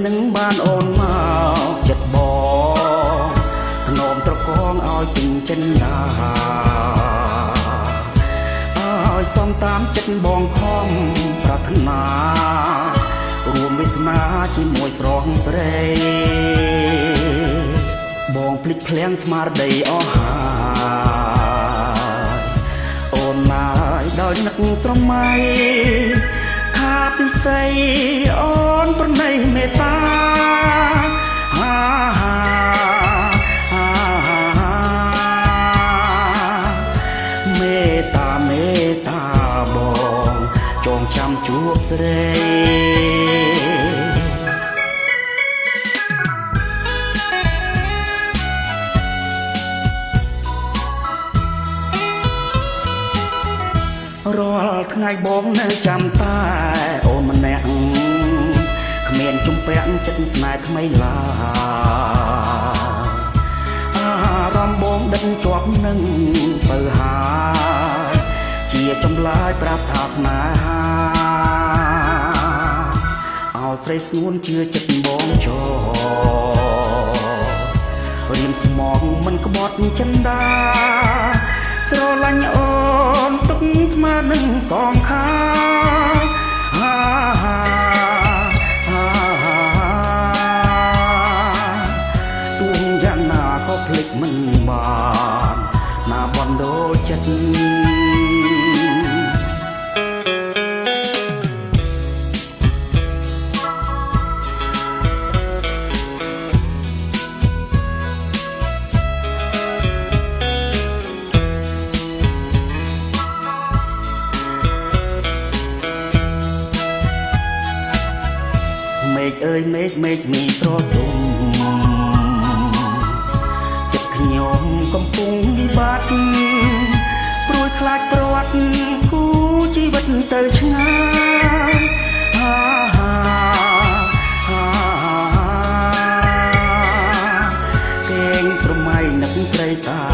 នឹងបានអូនមកចិត្តបងធ្នមត្រកងឲ្យពេញចិនដាឲ្យសំតាមចិត្តបងខំប្រាថ្នារួមវាសនាជាមួយស្រងស្រីបងភ្លេចភ្លាំងស្មារតីអស់ហើយអូនណាយដោយនឹកស្រមៃខាពិសីអូនប្រណីមេត្តាមេត្តាមេត្តាបងចងចាំជួបស្រីរាល់ថ្ងៃបងនៅចាំតែអូនម្នាក់គ្មានជំពាក់ចិត្តស្នេហ៍ថ្មីឡើយអារម្មណ៍បងដិតជាប់នឹងទៅហើយជាចម្លើយប្រាប់ថាស្នេហាឲ្យស្រីស្ងួនជឿចិត្តបងចោរៀមស្មងមិនក្បត់ចិនដាស្រឡាញ់អូនទុកស្មើនឹងសងខាទួងយ៉ាងណាក៏ភ្លេចមិនបានណាបណ្ដោចិត្តមេឃអើយមេឃមេឃមីស្រទុំចិត្តខ្ញុំកំពុងវិបត្តិព្រួយខ្លាចទ្រាត់គូជីវិតទៅឆ្ងាយកេងស្រមៃនឹកស្រីតា